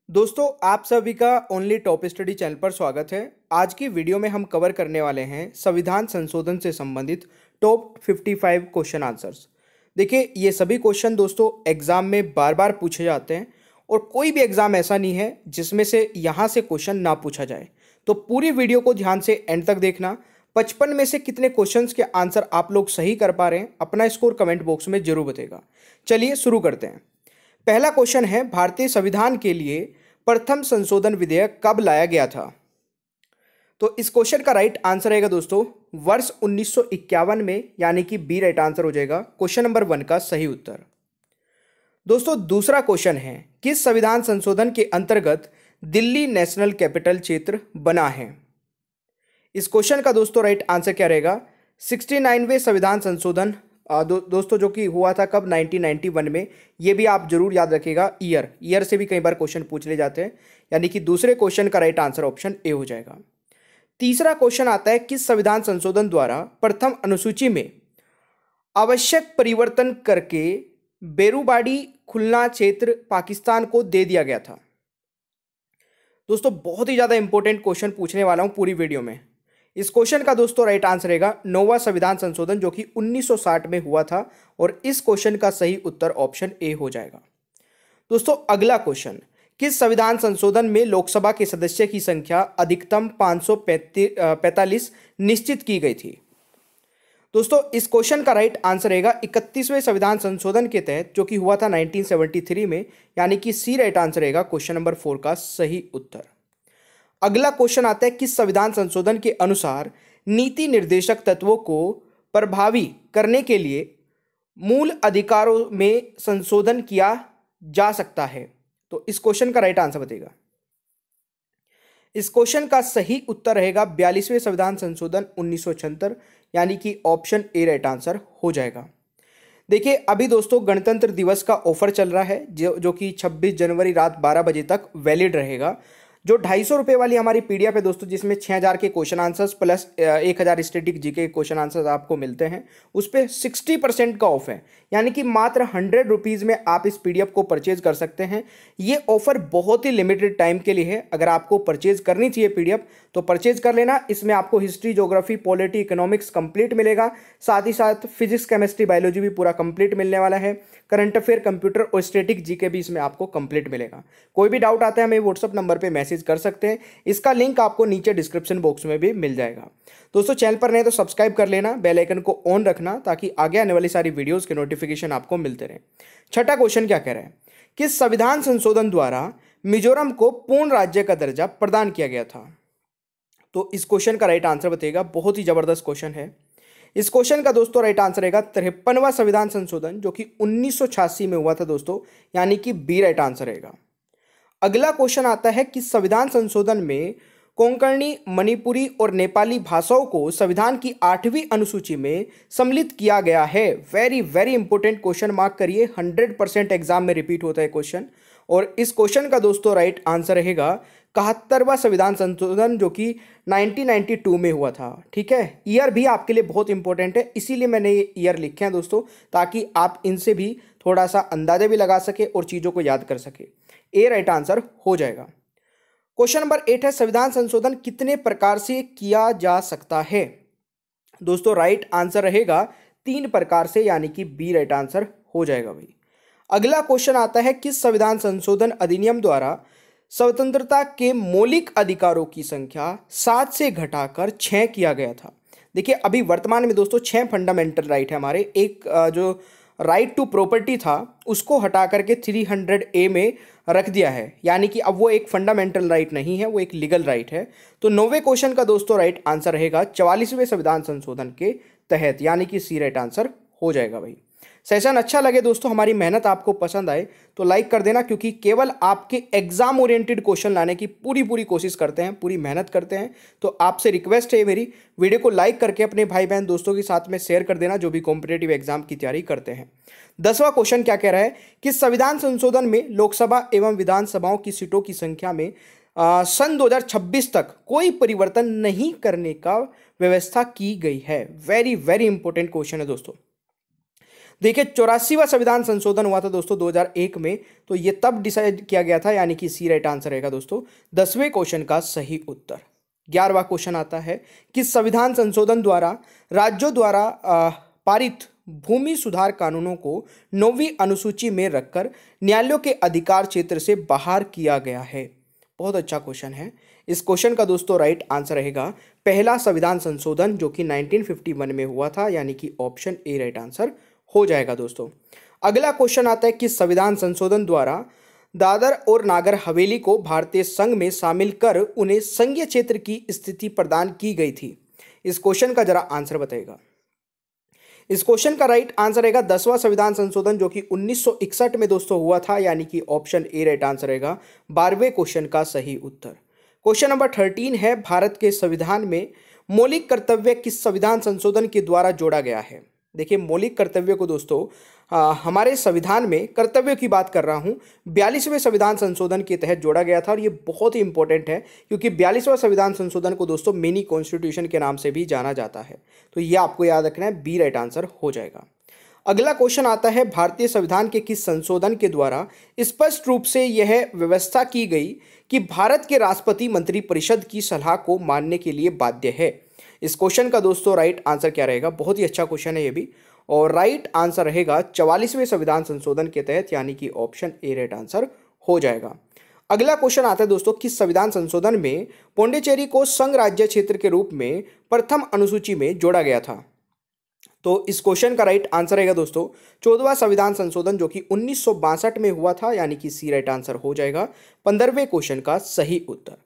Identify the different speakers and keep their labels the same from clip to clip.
Speaker 1: दोस्तों आप सभी का ओनली टॉप स्टडी चैनल पर स्वागत है। आज की वीडियो में हम कवर करने वाले हैं संविधान संशोधन से संबंधित टॉप 55 क्वेश्चन आंसर्स। देखिए ये सभी क्वेश्चन दोस्तों एग्जाम में बार बार पूछे जाते हैं और कोई भी एग्जाम ऐसा नहीं है जिसमें से यहाँ से क्वेश्चन ना पूछा जाए। तो पूरी वीडियो को ध्यान से एंड तक देखना। 55 में से कितने क्वेश्चंस के आंसर आप लोग सही कर पा रहे हैं अपना स्कोर कमेंट बॉक्स में जरूर बताएगा। चलिए शुरू करते हैं। पहला क्वेश्चन है, भारतीय संविधान के लिए प्रथम संशोधन विधेयक कब लाया गया था? तो इस क्वेश्चन का राइट आंसर रहेगा दोस्तों वर्ष 1951 में, यानी कि बी राइट आंसर हो जाएगा क्वेश्चन नंबर 1 का सही उत्तर। दोस्तों दूसरा क्वेश्चन है, किस संविधान संशोधन के अंतर्गत दिल्ली नेशनल कैपिटल क्षेत्र बना है? इस क्वेश्चन का दोस्तों राइट आंसर क्या रहेगा? 69वें संविधान संशोधन दोस्तों जो कि हुआ था कब? 1991 में। ये भी आप जरूर याद रखिएगा, ईयर से भी कई बार क्वेश्चन पूछ ले जाते हैं, यानी कि दूसरे क्वेश्चन का राइट आंसर ऑप्शन ए हो जाएगा। तीसरा क्वेश्चन आता है, किस संविधान संशोधन द्वारा प्रथम अनुसूची में आवश्यक परिवर्तन करके बेरूबाड़ी खुलना क्षेत्र पाकिस्तान को दे दिया गया था? दोस्तों बहुत ही ज्यादा इंपॉर्टेंट क्वेश्चन पूछने वाला हूं पूरी वीडियो में। इस क्वेश्चन का दोस्तों राइट आंसर रहेगा 9वां संविधान संशोधन जो कि 1960 में हुआ था और इस क्वेश्चन का सही उत्तर ऑप्शन ए हो जाएगा। दोस्तों अगला क्वेश्चन, किस संविधान संशोधन में लोकसभा के सदस्य की संख्या अधिकतम 545 निश्चित की गई थी? दोस्तों इस क्वेश्चन का राइट आंसर रहेगा 31वें संविधान संशोधन के तहत जो कि हुआ था 1973 में, यानी कि सी राइट आंसर रहेगा क्वेश्चन नंबर 4 का सही उत्तर। अगला क्वेश्चन आता है, किस संविधान संशोधन के अनुसार नीति निर्देशक तत्वों को प्रभावी करने के लिए मूल अधिकारों में संशोधन किया जा सकता है? तो इस क्वेश्चन का राइट आंसर बताइएगा। इस क्वेश्चन का सही उत्तर रहेगा 42वें संविधान संशोधन 1976, यानी कि ऑप्शन ए राइट आंसर हो जाएगा। देखिए अभी दोस्तों गणतंत्र दिवस का ऑफर चल रहा है जो कि 26 जनवरी रात 12 बजे तक वैलिड रहेगा। जो 250 रुपये वाली हमारी पीडीएफ है दोस्तों, जिसमें 6000 के question answers plus 1000 static GK के क्वेश्चन आंसर्स आपको मिलते हैं, उस पर 60% का ऑफ है, यानी कि मात्र 100 रुपीज़ में आप इस पीडीएफ को परचेज कर सकते हैं। ये ऑफर बहुत ही लिमिटेड टाइम के लिए है। अगर आपको परचेज करनी चाहिए पीडीएफ तो परचेज कर लेना। इसमें आपको history, geography, polity, economics complete मिलेगा, साथ ही साथ फिजिक्स, केमिस्ट्री, बायोलॉजी भी पूरा कंप्लीट मिलने वाला है। करंट अफेयर, कंप्यूटर और स्टैटिक जीके भी इसमें आपको कंप्लीट मिलेगा। कोई भी डाउट आता है हमें व्हाट्सअप नंबर पे मैसेज कर सकते हैं। इसका लिंक आपको नीचे डिस्क्रिप्शन बॉक्स में भी मिल जाएगा। दोस्तों चैनल पर नए तो सब्सक्राइब कर लेना, बेल आइकन को ऑन रखना ताकि आगे आने वाली सारी वीडियोस के नोटिफिकेशन आपको मिलते रहे। छठा क्वेश्चन क्या कह रहा है, किस संविधान संशोधन द्वारा मिजोरम को पूर्ण राज्य का दर्जा प्रदान किया गया था? तो इस क्वेश्चन का राइट आंसर बताइएगा। बहुत ही जबरदस्त क्वेश्चन है। इस क्वेश्चन का दोस्तों राइट आंसर रहेगा 53वां संविधान संशोधन जो कि 1986 में हुआ था दोस्तों, यानी कि बी राइट आंसर रहेगा। अगला क्वेश्चन आता है कि संविधान संशोधन में कोंकणी, मणिपुरी और नेपाली भाषाओं को संविधान की 8वीं अनुसूची में सम्मिलित किया गया है। Very very important question, mark करिए, 100% एग्जाम में रिपीट होता है क्वेश्चन। और इस क्वेश्चन का दोस्तों राइट आंसर रहेगा 71वां संविधान संशोधन जो कि 1992 में हुआ था। ठीक है, ईयर भी आपके लिए बहुत इंपॉर्टेंट है, इसीलिए मैंने ये ईयर लिखे हैं दोस्तों, ताकि आप इनसे भी थोड़ा सा अंदाजा भी लगा सके और चीज़ों को याद कर सके। ए राइट आंसर हो जाएगा। क्वेश्चन नंबर 8 है, संविधान संशोधन कितने प्रकार से किया जा सकता है? दोस्तों राइट आंसर रहेगा 3 प्रकार से, यानी कि बी राइट आंसर हो जाएगा भाई। अगला क्वेश्चन आता है, किस संविधान संशोधन अधिनियम द्वारा स्वतंत्रता के मौलिक अधिकारों की संख्या 7 से घटाकर 6 किया गया था? देखिए अभी वर्तमान में दोस्तों 6 फंडामेंटल राइट है हमारे। एक जो राइट टू प्रॉपर्टी था उसको हटा करके 300A में रख दिया है, यानी कि अब वो एक फंडामेंटल राइट नहीं है, वो एक लीगल राइट है। तो 9वें क्वेश्चन का दोस्तों राइट आंसर रहेगा 44वें संविधान संशोधन के तहत, यानी कि सी राइट आंसर हो जाएगा भाई। सेशन अच्छा लगे दोस्तों, हमारी मेहनत आपको पसंद आए तो लाइक कर देना, क्योंकि केवल आपके एग्जाम ओरिएंटेड क्वेश्चन लाने की पूरी कोशिश करते हैं, पूरी मेहनत करते हैं। तो आपसे रिक्वेस्ट है मेरी, वीडियो को लाइक करके अपने भाई बहन दोस्तों के साथ में शेयर कर देना जो भी कॉम्पिटेटिव एग्जाम की तैयारी करते हैं। 10वां क्वेश्चन क्या कह रहा है कि संविधान संशोधन में लोकसभा एवं विधानसभाओं की सीटों की संख्या में सन 2026 तक कोई परिवर्तन नहीं करने का व्यवस्था की गई है। वेरी वेरी इंपॉर्टेंट क्वेश्चन है दोस्तों। देखिए 84वां संविधान संशोधन हुआ था दोस्तों 2001 में, तो ये तब डिसाइड किया गया था, यानी कि सी राइट आंसर रहेगा दोस्तों 10वें क्वेश्चन का सही उत्तर। 11वां क्वेश्चन आता है कि संविधान संशोधन द्वारा राज्यों द्वारा पारित भूमि सुधार कानूनों को 9वीं अनुसूची में रखकर न्यायालयों के अधिकार क्षेत्र से बाहर किया गया है। बहुत अच्छा क्वेश्चन है। इस क्वेश्चन का दोस्तों राइट आंसर रहेगा पहला संविधान संशोधन जो कि 1951 में हुआ था, यानी कि ऑप्शन ए राइट आंसर हो जाएगा दोस्तों। अगला क्वेश्चन आता है कि संविधान संशोधन द्वारा दादर और नागर हवेली को भारतीय संघ में शामिल कर उन्हें संघीय क्षेत्र की स्थिति प्रदान की गई थी। इस क्वेश्चन का जरा आंसर बताइएगा। इस क्वेश्चन का राइट आंसर रहेगा 10वां संविधान संशोधन जो कि 1961 में दोस्तों हुआ था, यानी कि ऑप्शन ए राइट आंसर रहेगा 12वें क्वेश्चन का सही उत्तर। क्वेश्चन नंबर 13 है, भारत के संविधान में मौलिक कर्तव्य किस संविधान संशोधन के द्वारा जोड़ा गया है। देखिए मौलिक कर्तव्य को दोस्तों हमारे संविधान में कर्तव्यों की बात कर रहा हूं 42वें संविधान संशोधन के तहत जोड़ा गया था, और ये बहुत ही इंपॉर्टेंट है क्योंकि 42वां संविधान संशोधन को दोस्तों मिनी कॉन्स्टिट्यूशन के नाम से भी जाना जाता है। तो ये आपको याद रखना है, बी राइट आंसर हो जाएगा। अगला क्वेश्चन आता है, भारतीय संविधान के किस संशोधन के द्वारा स्पष्ट रूप से यह व्यवस्था की गई कि भारत के राष्ट्रपति मंत्रिपरिषद की सलाह को मानने के लिए बाध्य है। इस क्वेश्चन का दोस्तों राइट आंसर क्या रहेगा। बहुत ही अच्छा क्वेश्चन है ये भी, और राइट आंसर रहेगा 44वें संविधान संशोधन के तहत, यानी कि ऑप्शन ए राइट आंसर हो जाएगा। अगला क्वेश्चन आता है दोस्तों, किस संविधान संशोधन में पौंडीचेरी को संघ राज्य क्षेत्र के रूप में प्रथम अनुसूची में जोड़ा गया था। तो इस क्वेश्चन का राइट आंसर रहेगा दोस्तों 14वां संविधान संशोधन जो कि 1962 में हुआ था, यानी कि सी राइट आंसर हो जाएगा 15वें क्वेश्चन का सही उत्तर।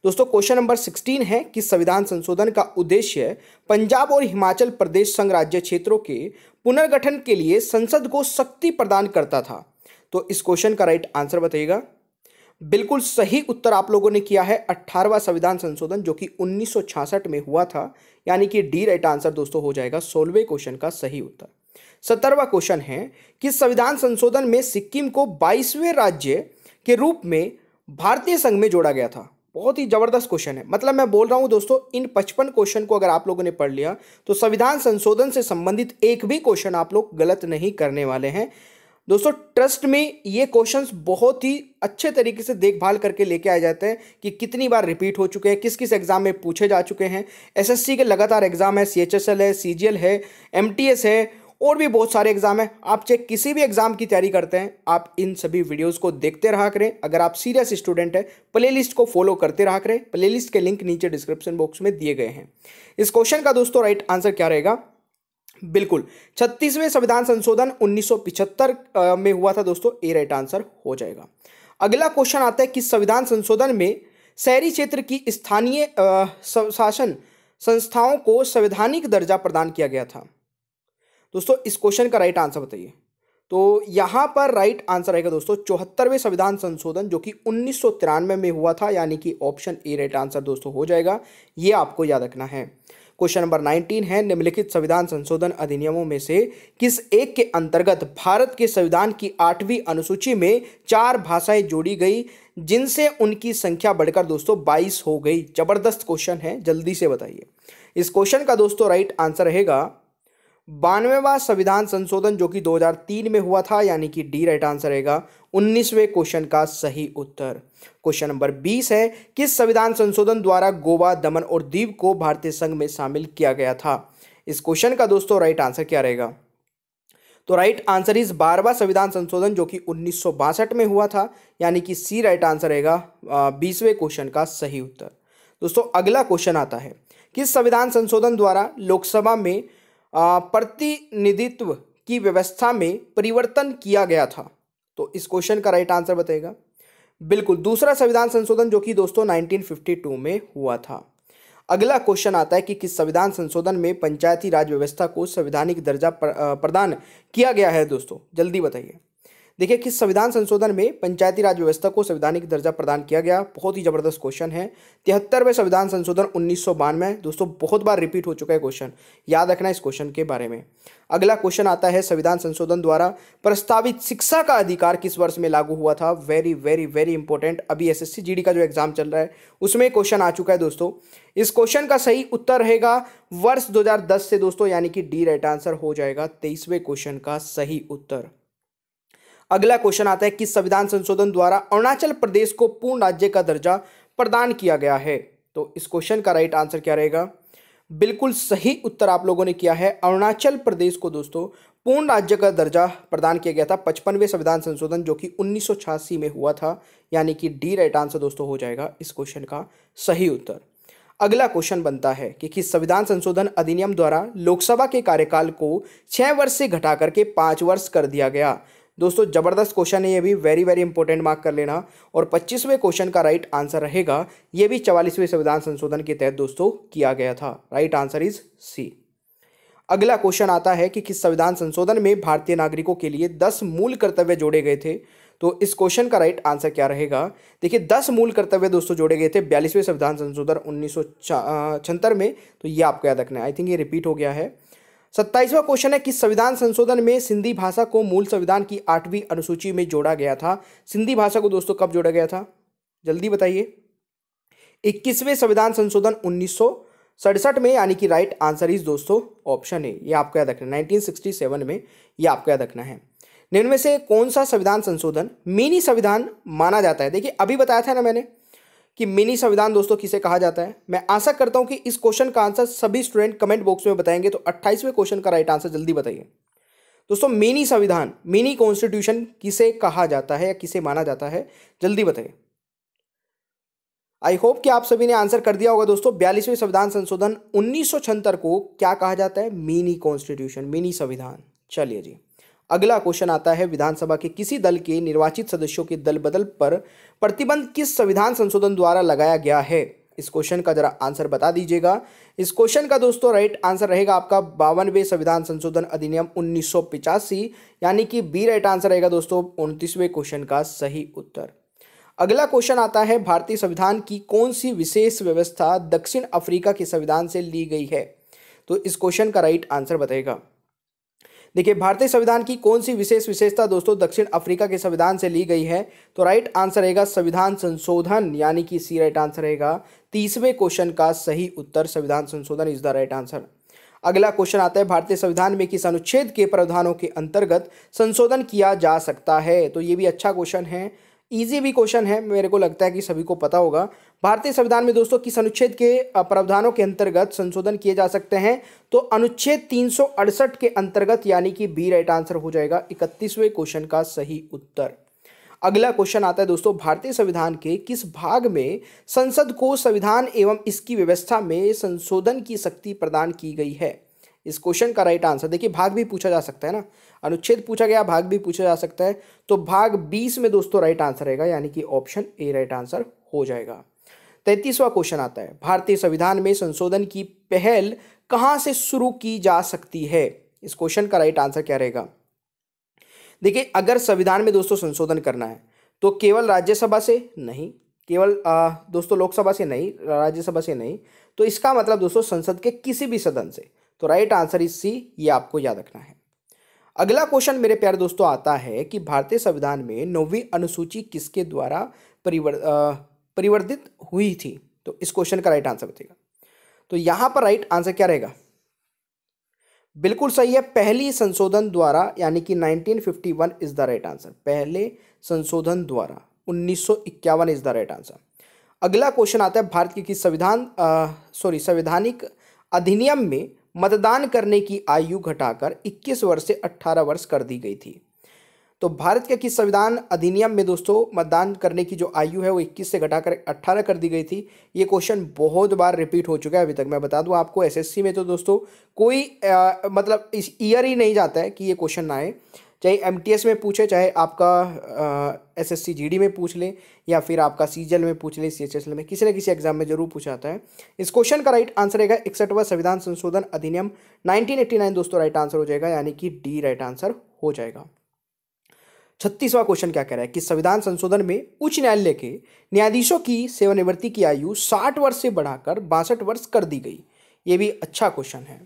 Speaker 1: दोस्तों क्वेश्चन नंबर 16 है कि संविधान संशोधन का उद्देश्य पंजाब और हिमाचल प्रदेश संघ राज्य क्षेत्रों के पुनर्गठन के लिए संसद को शक्ति प्रदान करता था। तो इस क्वेश्चन का राइट आंसर बताइएगा। बिल्कुल सही उत्तर आप लोगों ने किया है 18वां संविधान संशोधन जो कि 1966 में हुआ था, यानी कि डी राइट आंसर दोस्तों हो जाएगा 16वें क्वेश्चन का सही उत्तर। 17वां क्वेश्चन है कि संविधान संशोधन में सिक्किम को 22वें राज्य के रूप में भारतीय संघ में जोड़ा गया था। बहुत ही जबरदस्त क्वेश्चन है। मतलब मैं बोल रहा हूं दोस्तों, इन 55 क्वेश्चन को अगर आप लोगों ने पढ़ लिया तो संविधान संशोधन से संबंधित एक भी क्वेश्चन आप लोग गलत नहीं करने वाले हैं दोस्तों। ट्रस्ट में ये क्वेश्चंस बहुत ही अच्छे तरीके से देखभाल करके लेके आए जाते हैं कि कितनी बार रिपीट हो चुके हैं, किस किस एग्जाम में पूछे जा चुके हैं। एसएससी के लगातार एग्जाम है, सीएचएसएल है, सीजीएल है, एमटीएस है, और भी बहुत सारे एग्जाम हैं। आप चाहे किसी भी एग्जाम की तैयारी करते हैं, आप इन सभी वीडियोस को देखते रहा करें। अगर आप सीरियस स्टूडेंट हैं, प्लेलिस्ट को फॉलो करते रहा करें। प्लेलिस्ट के लिंक नीचे डिस्क्रिप्शन बॉक्स में दिए गए हैं। इस क्वेश्चन का दोस्तों राइट आंसर क्या रहेगा। बिल्कुल 36वें संविधान संशोधन 1975 में हुआ था दोस्तों, ए राइट आंसर हो जाएगा। अगला क्वेश्चन आता है कि संविधान संशोधन में शहरी क्षेत्र की स्थानीय शासन संस्थाओं को संवैधानिक दर्जा प्रदान किया गया था। दोस्तों इस क्वेश्चन का राइट आंसर बताइए। तो यहां पर राइट आंसर रहेगा दोस्तों 74वें संविधान संशोधन जो कि 1993 में हुआ था, यानी कि ऑप्शन ए राइट आंसर दोस्तों हो जाएगा। ये आपको याद रखना है। क्वेश्चन नंबर 19 है, निम्नलिखित संविधान संशोधन अधिनियमों में से किस एक के अंतर्गत भारत के संविधान की 8वीं अनुसूची में 4 भाषाएं जोड़ी गई जिनसे उनकी संख्या बढ़कर दोस्तों 22 हो गई। जबरदस्त क्वेश्चन है, जल्दी से बताइए। इस क्वेश्चन का दोस्तों राइट आंसर रहेगा 92वां संविधान संशोधन जो कि 2003 में हुआ था, यानी कि डी राइट आंसर रहेगा 19वें क्वेश्चन का सही उत्तर। क्वेश्चन नंबर 20 है, किस संविधान संशोधन द्वारा गोवा, दमन और दीव को भारतीय संघ में शामिल किया गया था। इस क्वेश्चन का दोस्तों राइट आंसर क्या रहेगा। तो राइट आंसर इस 12वां संविधान संशोधन जो कि 1962 में हुआ था, यानी कि सी राइट आंसर रहेगा 20वें क्वेश्चन का सही उत्तर। दोस्तों अगला क्वेश्चन आता है, किस संविधान संशोधन द्वारा लोकसभा में प्रतिनिधित्व की व्यवस्था में परिवर्तन किया गया था। तो इस क्वेश्चन का राइट आंसर बताइएगा। बिल्कुल दूसरा संविधान संशोधन जो कि दोस्तों 1952 में हुआ था। अगला क्वेश्चन आता है कि किस संविधान संशोधन में पंचायती राज व्यवस्था को संवैधानिक दर्जा प्रदान किया गया है। दोस्तों जल्दी बताइए। देखिए किस संविधान संशोधन में पंचायती राज व्यवस्था को संवैधानिक दर्जा प्रदान किया गया? बहुत ही जबरदस्त क्वेश्चन है। 73वें संविधान संशोधन 1992। दोस्तों बहुत बार रिपीट हो चुका है क्वेश्चन, याद रखना इस क्वेश्चन के बारे में। अगला क्वेश्चन आता है, संविधान संशोधन द्वारा प्रस्तावित शिक्षा का अधिकार किस वर्ष में लागू हुआ था? Very very very important. अभी एसएससी जीडी का जो एग्जाम चल रहा है उसमें क्वेश्चन आ चुका है दोस्तों। इस क्वेश्चन का सही उत्तर रहेगा वर्ष 2010 से दोस्तों, यानी कि डी राइट आंसर हो जाएगा 23वें क्वेश्चन का सही उत्तर। अगला क्वेश्चन आता है, किस संविधान संशोधन द्वारा अरुणाचल प्रदेश को पूर्ण राज्य का दर्जा प्रदान किया गया है? तो इस क्वेश्चन का राइट आंसर क्या रहेगा? बिल्कुल सही उत्तर आप लोगों ने किया है। अरुणाचल प्रदेश को दोस्तों पूर्ण राज्य का दर्जा प्रदान किया गया था 55वें संविधान संशोधन, जो कि 1986 में हुआ था, यानी कि डी राइट आंसर दोस्तों हो जाएगा इस क्वेश्चन का सही उत्तर। अगला क्वेश्चन बनता है कि किस संविधान संशोधन अधिनियम द्वारा लोकसभा के कार्यकाल को 6 वर्ष से घटाकर के 5 वर्ष कर दिया गया? दोस्तों जबरदस्त क्वेश्चन है ये भी, वेरी वेरी इंपॉर्टेंट, मार्क कर लेना। और 25वें क्वेश्चन का राइट आंसर रहेगा, ये भी 44वें संविधान संशोधन के तहत दोस्तों किया गया था। Right answer is C. अगला क्वेश्चन आता है कि किस संविधान संशोधन में भारतीय नागरिकों के लिए 10 मूल कर्तव्य जोड़े गए थे? तो इस क्वेश्चन का राइट आंसर क्या रहेगा? देखिए 10 मूल कर्तव्य दोस्तों जोड़े गए थे 42वें संविधान संशोधन 1976 में। तो ये आपको याद रखना है, आई थिंक ये रिपीट हो गया है। 27वां क्वेश्चन है, किस संविधान संशोधन में सिंधी भाषा को मूल संविधान की 8वीं अनुसूची में जोड़ा गया था? सिंधी भाषा को दोस्तों कब जोड़ा गया था? जल्दी बताइए। 21वें संविधान संशोधन 1967 में, यानी कि राइट आंसर इज दोस्तों ऑप्शन ए। ये आपको याद रखना है, 1967 में, ये आपको याद रखना है। निम्न में से कौन सा संविधान संशोधन मिनी संविधान माना जाता है? देखिए अभी बताया था ना मैंने कि मिनी संविधान दोस्तों किसे कहा जाता है। मैं आशा करता हूं कि इस क्वेश्चन का आंसर सभी स्टूडेंट कमेंट बॉक्स में बताएंगे। तो 28वें क्वेश्चन का राइट आंसर जल्दी बताइए दोस्तों। मिनी संविधान, मिनी कॉन्स्टिट्यूशन किसे कहा जाता है या किसे माना जाता है? जल्दी बताइए। आई होप कि आप सभी ने आंसर कर दिया होगा दोस्तों। 42वें संविधान संशोधन 1976 को क्या कहा जाता है? मिनी कॉन्स्टिट्यूशन, मिनी संविधान। चलिए जी, अगला क्वेश्चन आता है, विधानसभा के किसी दल के निर्वाचित सदस्यों के दल बदल पर प्रतिबंध किस संविधान संशोधन द्वारा लगाया गया है? इस क्वेश्चन का जरा आंसर बता दीजिएगा। इस क्वेश्चन का दोस्तों राइट आंसर रहेगा आपका 52वें संविधान संशोधन अधिनियम 1985, यानी कि बी राइट आंसर रहेगा दोस्तों 29वें क्वेश्चन का सही उत्तर। अगला क्वेश्चन आता है, भारतीय संविधान की कौन सी विशेष व्यवस्था दक्षिण अफ्रीका के संविधान से ली गई है? तो इस क्वेश्चन का राइट आंसर बताएगा। देखिए भारतीय संविधान की कौन सी विशेष विशेषता दोस्तों दक्षिण अफ्रीका के संविधान से ली गई है? तो राइट आंसर रहेगा संविधान संशोधन, यानी कि सी राइट आंसर रहेगा 30वें क्वेश्चन का सही उत्तर। संविधान संशोधन इज द राइट आंसर। अगला क्वेश्चन आता है, भारतीय संविधान में किस अनुच्छेद के प्रावधानों के अंतर्गत संशोधन किया जा सकता है? तो ये भी अच्छा क्वेश्चन है, इजी भी क्वेश्चन है, मेरे को लगता है कि सभी को पता होगा। भारतीय संविधान में दोस्तों किस अनुच्छेद के प्रावधानों के अंतर्गत संशोधन किए जा सकते हैं? तो अनुच्छेद 368 के अंतर्गत, यानी कि बी राइट आंसर हो जाएगा 31वें क्वेश्चन का सही उत्तर। अगला क्वेश्चन आता है दोस्तों, भारतीय संविधान के किस भाग में संसद को संविधान एवं इसकी व्यवस्था में संशोधन की शक्ति प्रदान की गई है? इस क्वेश्चन का राइट आंसर, देखिए भाग भी पूछा जा सकता है ना, अनुच्छेद पूछा गया, भाग भी पूछा जा सकता है। तो भाग 20 में दोस्तों राइट आंसर रहेगा, यानी कि ऑप्शन ए राइट आंसर हो जाएगा। 33वां क्वेश्चन आता है, भारतीय संविधान में संशोधन की पहल कहां से शुरू की जा सकती है? इस क्वेश्चन का राइट आंसर क्या रहेगा? देखिए अगर संविधान में दोस्तों संशोधन करना है तो केवल राज्यसभा से नहीं, केवल दोस्तों लोकसभा से नहीं, राज्यसभा से नहीं, तो इसका मतलब दोस्तों संसद के किसी भी सदन से। तो राइट आंसर इज सी, ये आपको याद रखना है। अगला क्वेश्चन मेरे प्यारे दोस्तों आता है कि भारतीय संविधान में 9वीं अनुसूची किसके द्वारा परिवर्तित हुई थी? तो इस क्वेश्चन का राइट आंसर बताइएगा। तो यहां पर राइट आंसर क्या रहेगा? बिल्कुल सही है, पहली संशोधन द्वारा, यानी कि 1951 इज द राइट आंसर। पहले संशोधन द्वारा 1951 इज द राइट आंसर। अगला क्वेश्चन आता है, भारत के किस संवैधानिक अधिनियम में मतदान करने की आयु घटाकर 21 वर्ष से 18 वर्ष कर दी गई थी? तो भारत के किस संविधान अधिनियम में दोस्तों मतदान करने की जो आयु है वो 21 से घटाकर 18 कर दी गई थी? ये क्वेश्चन बहुत बार रिपीट हो चुका है अभी तक। मैं बता दूं आपको, एसएससी में तो दोस्तों कोई मतलब इस ईयर ही नहीं जाता है कि ये क्वेश्चन ना आए। चाहे एमटीएस में पूछे, चाहे आपका एसएससी जीडी में पूछ ले, या फिर आपका सीजीएल में पूछ ले, सीएचएसएल में, किसी न किसी एग्जाम में जरूर पूछा जाता है। इस क्वेश्चन का राइट आंसर रहेगा 61वां संविधान संशोधन अधिनियम 1989 दोस्तों राइट आंसर हो जाएगा, यानी कि डी राइट आंसर हो जाएगा। 36वां क्वेश्चन क्या कह रहा है कि संविधान संशोधन में उच्च न्यायालय के न्यायाधीशों की सेवानिवृत्ति की आयु 60 वर्ष से बढ़ाकर 62 वर्ष कर दी गई। ये भी अच्छा क्वेश्चन है।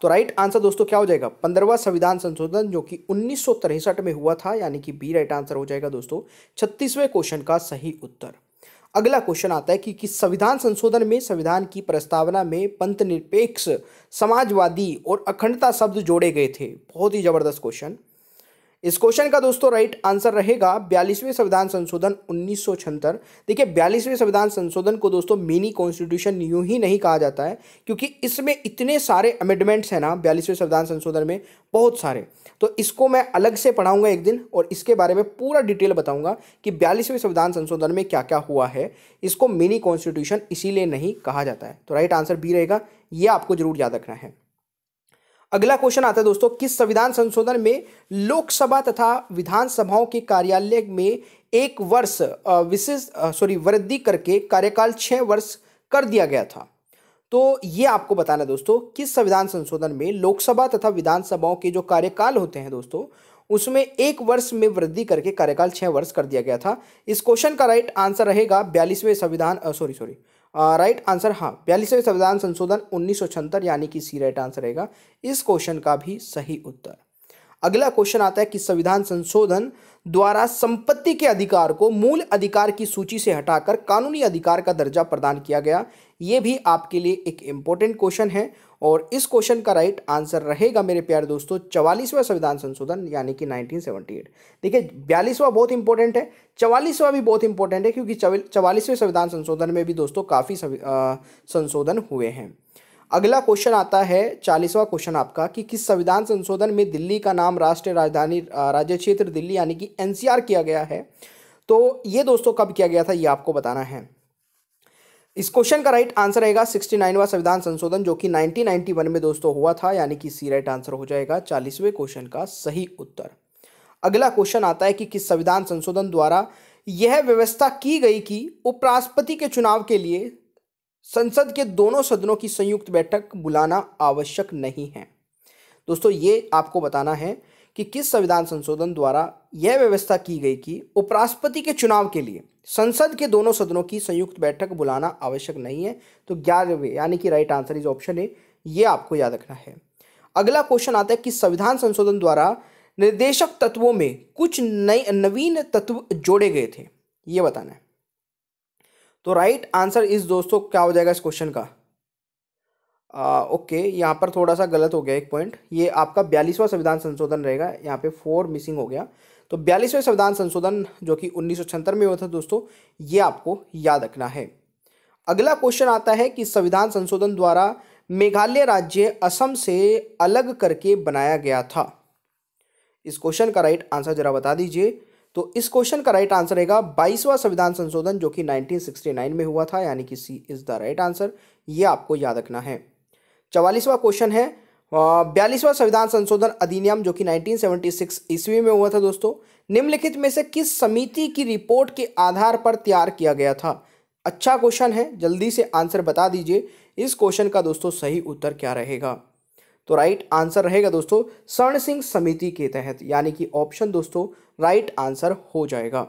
Speaker 1: तो राइट आंसर दोस्तों क्या हो जाएगा, 15वां संविधान संशोधन जो कि 1963 में हुआ था, यानी कि बी राइट आंसर हो जाएगा दोस्तों 36वें क्वेश्चन का सही उत्तर। अगला क्वेश्चन आता है कि संविधान संशोधन में संविधान की प्रस्तावना में पंथनिरपेक्ष, समाजवादी और अखंडता शब्द जोड़े गए थे। बहुत ही जबरदस्त क्वेश्चन। इस क्वेश्चन का दोस्तों राइट आंसर रहेगा 42वें संविधान संशोधन 1976। देखिए 42वें संविधान संशोधन को दोस्तों मिनी कॉन्स्टिट्यूशन यूं ही नहीं कहा जाता है, क्योंकि इसमें इतने सारे अमेंडमेंट्स हैं ना 42वें संविधान संशोधन में, बहुत सारे। तो इसको मैं अलग से पढ़ाऊंगा एक दिन और इसके बारे में पूरा डिटेल बताऊंगा कि 42वें संविधान संशोधन में क्या क्या हुआ है। इसको मिनी कॉन्स्टिट्यूशन इसीलिए नहीं कहा जाता है। तो राइट आंसर बी रहेगा, ये आपको जरूर याद रखना है। अगला क्वेश्चन आता है दोस्तों, किस संविधान संशोधन में लोकसभा तथा विधानसभाओं के कार्यालय में एक वर्ष वृद्धि करके कार्यकाल 6 वर्ष कर दिया गया था। तो ये आपको बताना है दोस्तों, किस संविधान संशोधन में लोकसभा तथा विधानसभाओं के जो कार्यकाल होते हैं दोस्तों, उसमें 1 वर्ष में वृद्धि करके कार्यकाल 6 वर्ष कर दिया गया था। इस क्वेश्चन का राइट आंसर रहेगा 42वें संविधान राइट आंसर 42वें संविधान संशोधन 1976, यानी कि सी राइट आंसर रहेगा इस क्वेश्चन का भी सही उत्तर। अगला क्वेश्चन आता है कि संविधान संशोधन द्वारा संपत्ति के अधिकार को मूल अधिकार की सूची से हटाकर कानूनी अधिकार का दर्जा प्रदान किया गया। यह भी आपके लिए एक इंपॉर्टेंट क्वेश्चन है और इस क्वेश्चन का राइट आंसर रहेगा मेरे प्यारे दोस्तों 44वां संविधान संशोधन, यानी कि 1978। देखिए 42वां बहुत इंपॉर्टेंट है, 44वां भी बहुत इंपॉर्टेंट है, क्योंकि 44वें संविधान संशोधन में भी दोस्तों काफ़ी संशोधन हुए हैं। अगला क्वेश्चन आता है 40वां क्वेश्चन आपका कि किस संविधान संशोधन में दिल्ली का नाम राष्ट्रीय राजधानी राज्य क्षेत्र दिल्ली यानी कि एनसीआर किया गया है। तो ये दोस्तों कब किया गया था, ये आपको बताना है। इस क्वेश्चन का राइट आंसर रहेगा 69वां संविधान संशोधन जो कि 1991 में दोस्तों हुआ था, यानी कि सी राइट आंसर हो जाएगा 40वें क्वेश्चन का सही उत्तर। अगला क्वेश्चन आता है कि किस संविधान संशोधन द्वारा यह व्यवस्था की गई कि उपराष्ट्रपति के चुनाव के लिए संसद के दोनों सदनों की संयुक्त बैठक बुलाना आवश्यक नहीं है। दोस्तों ये आपको बताना है कि किस संविधान संशोधन द्वारा यह व्यवस्था की गई कि उपराष्ट्रपति के चुनाव के लिए संसद के दोनों सदनों की संयुक्त बैठक बुलाना आवश्यक नहीं है। तो 11वें यानी कि right answer is option A, ये आपको याद रखना है। अगला क्वेश्चन आता है कि संविधान संशोधन द्वारा निर्देशक तत्वों में कुछ नवीन तत्व जोड़े गए थे, ये बताना है। तो राइट आंसर इस दोस्तों क्या हो जाएगा इस क्वेश्चन का, ओके यहाँ पर थोड़ा सा गलत हो गया एक पॉइंट, ये आपका 42वां संविधान संशोधन रहेगा, यहाँ पे 4 मिसिंग हो गया। तो 42वें संविधान संशोधन जो कि 1976 में हुआ था दोस्तों, ये आपको याद रखना है। अगला क्वेश्चन आता है कि संविधान संशोधन द्वारा मेघालय राज्य असम से अलग करके बनाया गया था। इस क्वेश्चन का राइट आंसर जरा बता दीजिए। तो इस क्वेश्चन का राइट आंसर रहेगा 22वां संविधान संशोधन जो कि 1969 में हुआ था, यानी कि सी इज द राइट आंसर, ये आपको याद रखना है। 44वां क्वेश्चन है 42वां संविधान संशोधन अधिनियम जो कि 1976 ईस्वी में हुआ था दोस्तों, निम्नलिखित में से किस समिति की रिपोर्ट के आधार पर तैयार किया गया था। अच्छा क्वेश्चन है, जल्दी से आंसर बता दीजिए। इस क्वेश्चन का दोस्तों सही उत्तर क्या रहेगा। तो राइट आंसर रहेगा दोस्तों स्वर्ण सिंह समिति के तहत, यानी कि ऑप्शन दोस्तों राइट आंसर हो जाएगा।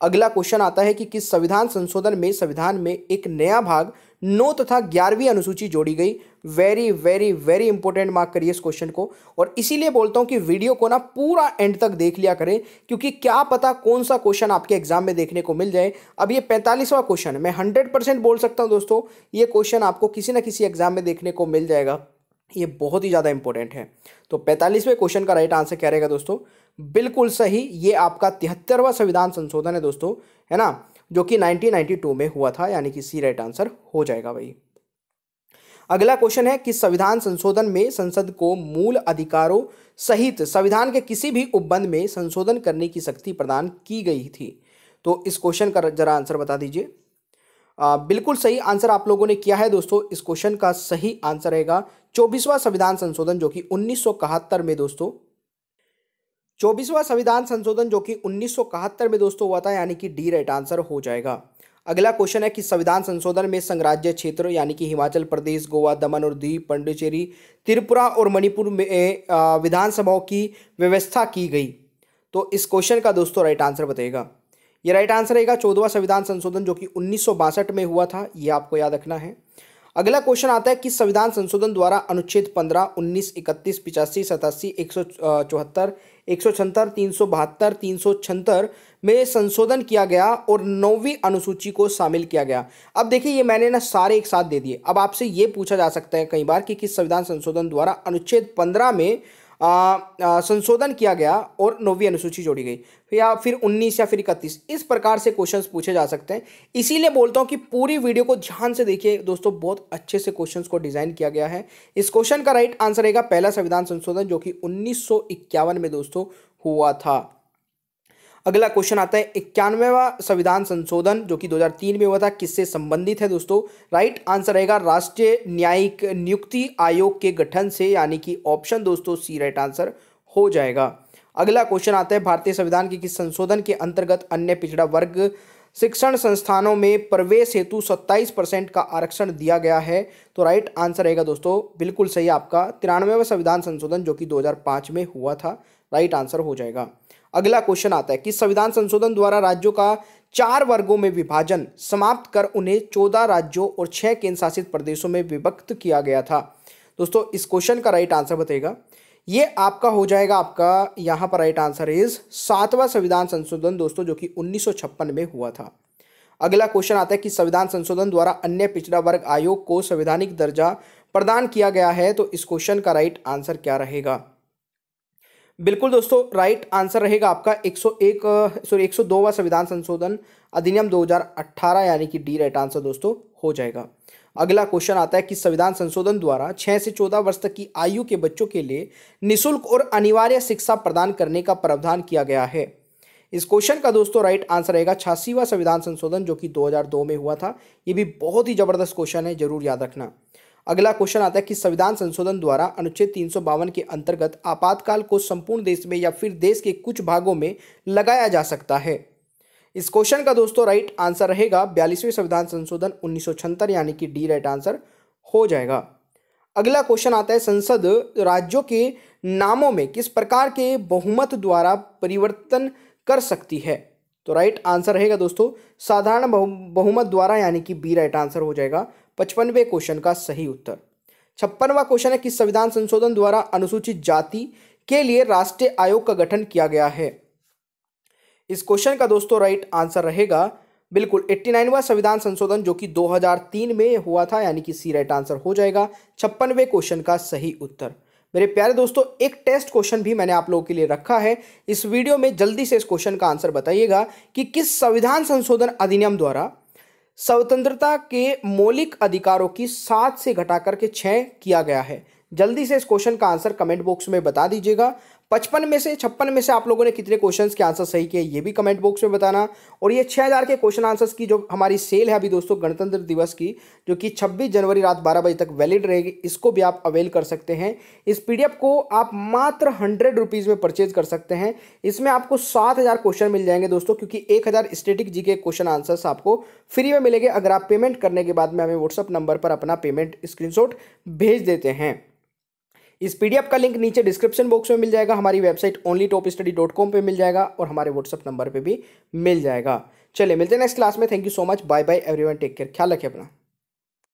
Speaker 1: अगला क्वेश्चन आता है कि किस संविधान संशोधन में संविधान में एक नया भाग 9 तथा 11वीं अनुसूची जोड़ी गई। Very very very important, mark करिए इस क्वेश्चन को। और इसीलिए बोलता हूं कि वीडियो को ना पूरा एंड तक देख लिया करें, क्योंकि क्या पता कौन सा क्वेश्चन आपके एग्जाम में देखने को मिल जाए। अब ये 45वां क्वेश्चन मैं 100% बोल सकता हूं दोस्तों, ये क्वेश्चन आपको किसी ना किसी एग्जाम में देखने को मिल जाएगा। ये बहुत ही ज़्यादा इंपॉर्टेंट है। तो 45वें क्वेश्चन का राइट आंसर क्या रहेगा दोस्तों, बिल्कुल सही, ये आपका 73वां संविधान संशोधन है दोस्तों, है ना, जो कि 1992 में हुआ था, यानी कि सी राइट आंसर हो जाएगा भाई। अगला क्वेश्चन है कि संविधान संशोधन में संसद को मूल अधिकारों सहित संविधान के किसी भी उपबंध में संशोधन करने की शक्ति प्रदान की गई थी। तो इस क्वेश्चन का जरा आंसर बता दीजिए। बिल्कुल सही आंसर आप लोगों ने किया है दोस्तों। इस क्वेश्चन का सही आंसर रहेगा 24वां संविधान संशोधन जो कि 1971 में दोस्तों 24वां संविधान संशोधन जो कि 1971 में दोस्तों हुआ था, यानी कि डी राइट आंसर हो जाएगा। अगला क्वेश्चन है कि संविधान संशोधन में संघराज्य क्षेत्र यानी कि हिमाचल प्रदेश, गोवा, दमन और दीव, पुडुचेरी, त्रिपुरा और मणिपुर में विधानसभाओं की व्यवस्था की गई। तो इस क्वेश्चन का दोस्तों राइट आंसर बताइएगा। ये राइट आंसर रहेगा 14वां संविधान संशोधन जो कि 1962 में हुआ था, ये आपको याद रखना है। अगला क्वेश्चन आता है कि संविधान संशोधन द्वारा अनुच्छेद 15, 19, 31, 85, 87, 174, 176, 372, 376 में संशोधन किया गया और 9वीं अनुसूची को शामिल किया गया। अब देखिए ये मैंने ना सारे एक साथ दे दिए। अब आपसे ये पूछा जा सकता है कई बार कि किस संविधान संशोधन द्वारा अनुच्छेद 15 में संशोधन किया गया और 9वीं अनुसूची जोड़ी गई, या फिर 19 या फिर 31, इस प्रकार से क्वेश्चंस पूछे जा सकते हैं। इसीलिए बोलता हूं कि पूरी वीडियो को ध्यान से देखिए दोस्तों, बहुत अच्छे से क्वेश्चंस को डिजाइन किया गया है। इस क्वेश्चन का राइट आंसर रहेगा पहला संविधान संशोधन जो कि 1951 में दोस्तों हुआ था। अगला क्वेश्चन आता है 91वां संविधान संशोधन जो कि 2003 में हुआ था, किससे संबंधित है दोस्तों? राइट आंसर रहेगा राष्ट्रीय न्यायिक नियुक्ति आयोग के गठन से, यानी कि ऑप्शन दोस्तों सी राइट आंसर हो जाएगा। अगला क्वेश्चन आता है भारतीय संविधान के किस संशोधन के अंतर्गत अन्य पिछड़ा वर्ग शिक्षण संस्थानों में प्रवेश हेतु 27% का आरक्षण दिया गया है? तो राइट आंसर रहेगा दोस्तों बिल्कुल सही आपका 93वां संविधान संशोधन जो कि 2005 में हुआ था, राइट आंसर हो जाएगा। अगला क्वेश्चन आता है कि संविधान संशोधन द्वारा राज्यों का 4 वर्गों में विभाजन समाप्त कर उन्हें 14 राज्यों और 6 केंद्र शासित प्रदेशों में विभक्त किया गया था? दोस्तों इस क्वेश्चन का राइट आंसर बताइएगा। ये आपका हो जाएगा, आपका यहाँ पर राइट आंसर इज 7वां संविधान संशोधन दोस्तों जो कि 1956 में हुआ था। अगला क्वेश्चन आता है कि संविधान संशोधन द्वारा अन्य पिछड़ा वर्ग आयोग को संवैधानिक दर्जा प्रदान किया गया है? तो इस क्वेश्चन का राइट आंसर क्या रहेगा? बिल्कुल दोस्तों राइट आंसर रहेगा आपका 102वां संविधान संशोधन अधिनियम 2018, यानी कि डी राइट आंसर दोस्तों हो जाएगा। अगला क्वेश्चन आता है कि संविधान संशोधन द्वारा 6 से 14 वर्ष तक की आयु के बच्चों के लिए निःशुल्क और अनिवार्य शिक्षा प्रदान करने का प्रावधान किया गया है? इस क्वेश्चन का दोस्तों राइट आंसर रहेगा 86वां संविधान संशोधन जो कि 2002 में हुआ था। ये भी बहुत ही जबरदस्त क्वेश्चन है, जरूर याद रखना। अगला क्वेश्चन आता है कि संविधान संशोधन द्वारा अनुच्छेद 352 के अंतर्गत आपातकाल को संपूर्ण देश में या फिर देश के कुछ भागों में लगाया जा सकता है? इस क्वेश्चन का दोस्तों राइट आंसर रहेगा 42वें संविधान संशोधन 1976, यानी कि डी राइट आंसर हो जाएगा। अगला क्वेश्चन आता है संसद राज्यों के नामों में किस प्रकार के बहुमत द्वारा परिवर्तन कर सकती है? तो राइट आंसर रहेगा दोस्तों साधारण बहुमत द्वारा, यानी कि बी राइट आंसर हो जाएगा 55वें क्वेश्चन का सही उत्तर। 56वां क्वेश्चन है कि संविधान संशोधन द्वारा अनुसूचित जाति के लिए राष्ट्रीय आयोग का गठन किया गया है? इस क्वेश्चन का दोस्तों राइट आंसर रहेगा बिल्कुल 89वां संविधान संशोधन जो कि 2003 में हुआ था, यानी कि सी राइट आंसर हो जाएगा 56वें क्वेश्चन का सही उत्तर। मेरे प्यारे दोस्तों एक टेस्ट क्वेश्चन भी मैंने आप लोगों के लिए रखा है इस वीडियो में, जल्दी से इस क्वेश्चन का आंसर बताइएगा कि किस संविधान संशोधन अधिनियम द्वारा स्वतंत्रता के मौलिक अधिकारों की 7 से घटाकर के 6 किया गया है? जल्दी से इस क्वेश्चन का आंसर कमेंट बॉक्स में बता दीजिएगा। 56 में से आप लोगों ने कितने क्वेश्चंस के आंसर सही किए ये भी कमेंट बॉक्स में बताना। और ये 6000 के क्वेश्चन आंसर्स की जो हमारी सेल है अभी दोस्तों गणतंत्र दिवस की, जो कि 26 जनवरी रात 12 बजे तक वैलिड रहेगी, इसको भी आप अवेल कर सकते हैं। इस पीडीएफ को आप मात्र 100 रुपीज़ में परचेज कर सकते हैं। इसमें आपको 7000 क्वेश्चन मिल जाएंगे दोस्तों, क्योंकि 1000 स्टैटिक जीके क्वेश्चन आंसर्स आपको फ्री में मिलेंगे अगर आप पेमेंट करने के बाद में हमें व्हाट्सअप नंबर पर अपना पेमेंट स्क्रीनशॉट भेज देते हैं। इस पीडीएफ का लिंक नीचे डिस्क्रिप्शन बॉक्स में मिल जाएगा, हमारी वेबसाइट onlytopstudy.com पे मिल जाएगा और हमारे व्हाट्सअप नंबर पे भी मिल जाएगा। चलिए मिलते हैं नेक्स्ट क्लास में। Thank you so much, bye bye everyone, take care, ख्याल रखिए अपना।